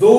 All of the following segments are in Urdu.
2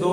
2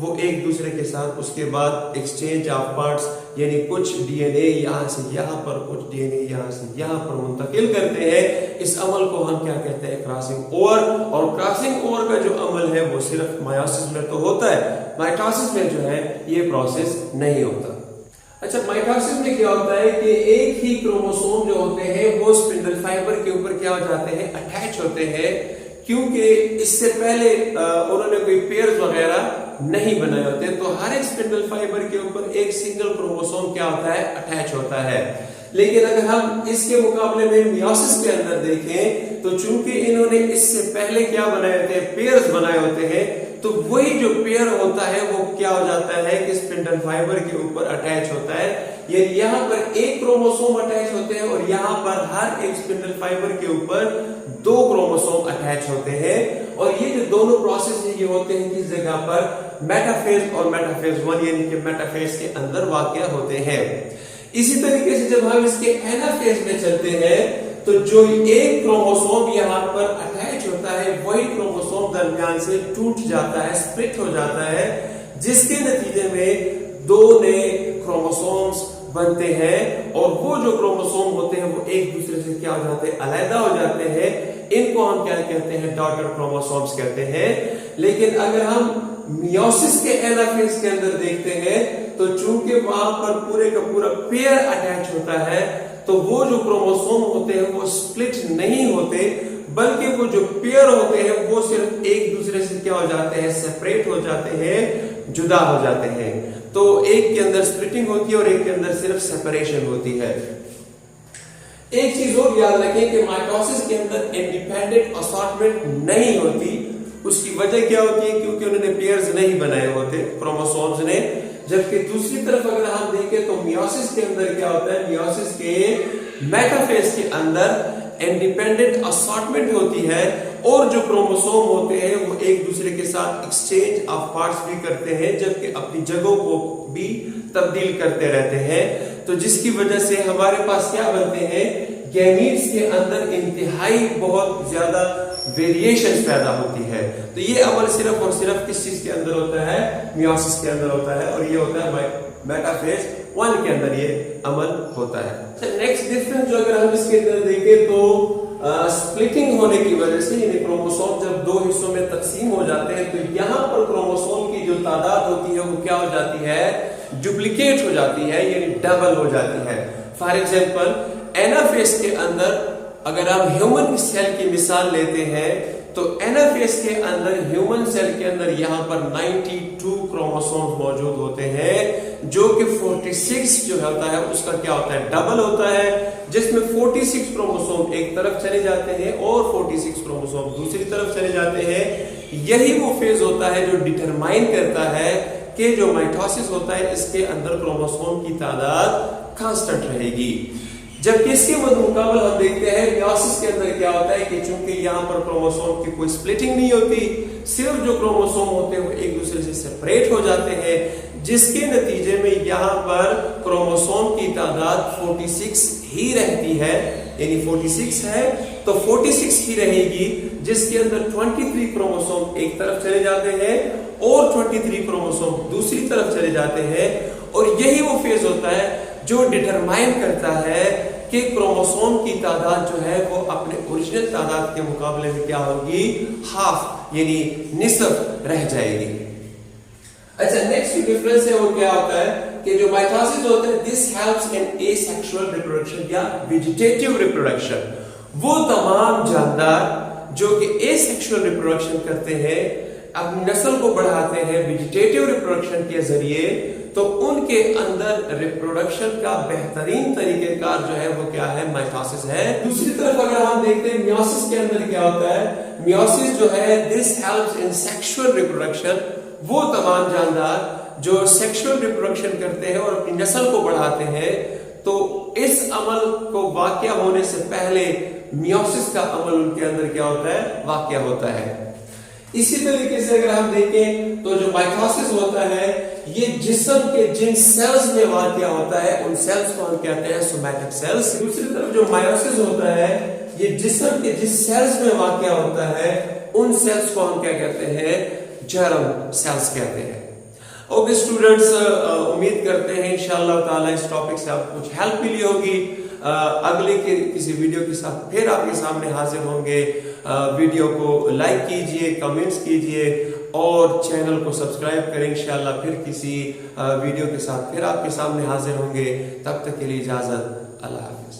وہ ایک دوسرے کے ساتھ اس کے بعد ایکسچینج آف پارٹس یعنی کچھ ڈی این اے یہاں سے یہاں پر کچھ ڈی این اے یہاں سے یہاں پر منتقل کرتے ہیں. اس عمل کو ہم کیا کہتے ہیں؟ Crossing over. اور کراسنگ اوور کا جو عمل ہے وہ صرف مائٹوسس میں تو ہوتا ہے, مائٹوسس میں جو ہے یہ پروسیس نہیں ہوتا. اچھا, مائٹوسس میں کیا ہوتا ہے کہ ایک ہی کروموسوم جو ہوتے ہیں وہ اسپنڈل فائبر کے اوپر کیا ہو جاتے ہیں؟ اٹیچ ہوتے ہیں, کیونکہ اس سے پہلے انہوں نے کوئی پیئرز وغیرہ نہیں بنائے ہوتے. تو ہر ایک اسپنڈل فائبر کے اوپر ایک سنگل کروموسوم کیا ہوتا ہے؟ اٹیچ ہوتا ہے. لیکن اگر ہم اس کے مقابلے میں میوسس کے اندر دیکھیں تو چونکہ انہوں نے اس سے پہلے کیا بنائے ہوتے ہیں؟ پیئرز بنائے ہوتے ہیں, تو وہی جو پیئر ہوتا ہے وہ کیا ہو جاتا ہے کہ اسپنڈل فائبر کے اوپر اٹیچ ہوتا ہے. یعنی یہاں پر ایک کروموسوم اٹیچ ہوتے ہیں اور یہاں پر ہر ایک اسپنڈل فائبر کے اوپر دو کروموسوم اٹیچ ہوتے ہیں. اور یہ جو دونوں پروسیس ہیں یہ ہوتے ہیں کس جگہ پر؟ میٹافیز اور میٹافیز 1 یعنی کہ میٹافیز کے اندر واقع ہوتے ہیں. اسی طریقے سے جب ہم اس کے اینافیز میں چلتے ہیں تو جو ایک کروموسوم یہاں پر اٹیچ ہوتا ہے وہی کروموسوم درمیان سے ٹوٹ جاتا ہے, سپلٹ ہو جاتا ہے, جس کے نتیجے میں دو نئے کروموسومز بنتے ہیں. اور وہ جو کروموسوم ہوتے ہیں وہ ایک دوسرے سے کیا ہو جاتے ہیں؟ علیحدہ ہو جاتے ہیں. ان کو ہم کیا کہتے ہیں؟ ڈاٹر کروموسومز کہتے ہیں. لیکن اگر ہم میوسس کے اینافیز کے اندر دیکھتے ہیں تو چونکہ وہاں پر پورے کا پورا پیئر اٹیچ ہوتا ہے تو وہ جو کروموسوم ہوتے ہیں وہ سپلٹ نہیں ہوتے, بلکہ وہ جو پیئر ہوتے ہیں وہ صرف ایک دوسرے سے کیا ہو جاتے ہیں؟ سیپریٹ ہو جاتے ہیں, جدا ہو جاتے ہیں. تو ایک کے اندر سپلٹنگ ہوتی ہے اور ایک کے اندر صرف سیپریشن ہوتی ہے. ایک چیز اور یاد رکھیں کہ مائٹوسس کے اندر انڈیپینڈنٹ اسارٹمنٹ نہیں ہوتی. اس کی وجہ کیا ہوتی ہے؟ کیونکہ انہوں نے پیئرز نہیں بنائے ہوتے کروموسومز نے. جبکہ دوسری طرف اگر ہم دیکھیں تو میوسس کے اندر کیا ہوتا ہے؟ میوسس کے میٹافیز کے اندر انڈیپینڈنٹ اسارٹمنٹ ہوتی ہے اور جو کروموسوم ہوتے ہیں وہ ایک دوسرے کے ساتھ ایکسچینج آف پارٹس بھی کرتے ہیں, جبکہ اپنی جگہوں کو بھی تبدیل کرتے رہتے ہیں. تو جس کی وجہ سے ہمارے پاس کیا بنتے ہیں؟ گیمیٹس کے اندر انتہائی بہت زیادہ ویریشنز پیدا ہوتی ہے. تو یہ عمل صرف اور صرف کس چیز کے اندر ہوتا ہے؟ میوسس کے اندر ہوتا ہے, اور یہ ہوتا ہے میٹافیز 1 کے اندر یہ عمل ہوتا ہے. نیکسٹ ڈفرنس جو اگر ہم اس کے اندر دیکھیں تو سپلٹنگ ہونے کی وجہ سے یعنی کروموسوم جب دو حصوں میں تقسیم ہو جاتے ہیں تو یہاں پر کروموسوم کی جو تعداد ہوتی ہے وہ کیا ہو جاتی ہے؟ ڈپلیکیٹ ہو جاتی ہے, یعنی ڈبل ہو جاتی ہے. فار ایگزامپل اینافیز کے اندر اگر ہم ہیومن سیل کی مثال لیتے ہیں تو اینافیز کے اندر ہیومن سیل کے اندر یہاں پر 92 کروموسومز موجود ہوتے ہیں, جو کہ 46 جو ہوتا ہے اس کا کیا ہوتا ہے؟ ڈبل ہوتا ہے, جس میں 46 کروموسوم ایک طرف چلے جاتے ہیں اور 46 کروموسوم دوسری طرف چلے جاتے ہیں. یہی وہ فیز ہوتا ہے جو ڈٹرمائن کرتا ہے کہ جو مائٹوسس ہوتا ہے اس کے اندر کروموسوم کی تعداد کانسٹنٹ رہے گی. جبکہ اس کے مقابل ہم دیکھتے ہیں میوسس کے اندر کیا ہوتا ہے کہ چونکہ یہاں پر کروموسوم کی کوئی سپلٹنگ نہیں ہوتی, صرف جو کروموسوم ہوتے ہیں وہ ایک دوسرے سے سیپریٹ ہو جاتے ہیں, جس کے نتیجے میں یہاں پر کروموسوم کی تعداد 46 ہی رہتی ہے. یعنی 46 ہے تو 46 ہی رہے گی, جس کے اندر 23 کروموسوم ایک طرف چلے جاتے ہیں اور 23 کروموسوم دوسری طرف چلے جاتے ہیں. اور یہی وہ فیز ہوتا ہے جو ڈٹرمائن کرتا ہے کہ کروموسوم کی تعداد جو ہے وہ اپنے اوریجنل تعداد کے مقابلے میں کیا ہوگی؟ ہاف یعنی نصف رہ جائے گی. اچھا, نیکسٹ ڈفرنس ہے وہ کیا ہوتا ہے کہ جو مائٹوسس ہوتا ہے this helps in asexual reproduction یا vegetative reproduction. وہ تمام جاندار جو کہ asexual reproduction کرتے ہیں اپنی نسل کو بڑھاتے ہیں ویجیٹیٹیو ریپروڈکشن کے ذریعے, تو ان کے اندر ریپروڈکشن کا بہترین طریقہ کار جو ہے وہ کیا ہے؟ مائٹوسس ہے. دوسری طرف اگر ہم دیکھتے ہیں میوسس کے اندر کیا ہوتا ہے, میوسس جو ہے this helps in sexual reproduction. وہ تمام جاندار جو سیکشول ریپروڈکشن کرتے ہیں اور اپنی نسل کو بڑھاتے ہیں تو اس عمل کو واقع ہونے سے پہلے میوسس کا عمل ان کے اندر کیا ہوتا ہے؟ واقع ہوتا ہے. اسی طریقے سے اگر ہم دیکھیں تو جو مائٹوسس ہوتا ہے یہ جسم کے جن سیلز میں واقع ہوتا ہے ان سیلز کو ہم کہتے ہیں سومیٹک سیلز. دوسری طرف جو مائٹوسس ہوتا ہے یہ جسم کے جس سیلز میں واقع ہوتا ہے ان سیلز کو ہم کیا کہتے ہیں؟ جرم سیلز کہتے ہیں. اوکے اسٹوڈنٹس، امید کرتے ہیں انشاءاللہ تعالی اس ٹاپک سے آپ کو کچھ ہیلپ ملی ہوگی. اگلے کسی ویڈیو کے ساتھ پھر آپ کے سامنے حاضر ہوں گے. ویڈیو کو لائک کیجئے، کمنٹس کیجئے اور چینل کو سبسکرائب کریں. انشاءاللہ پھر کسی ویڈیو کے ساتھ پھر آپ کے سامنے حاضر ہوں گے. تب تک کے لیے اجازت. اللہ حافظ.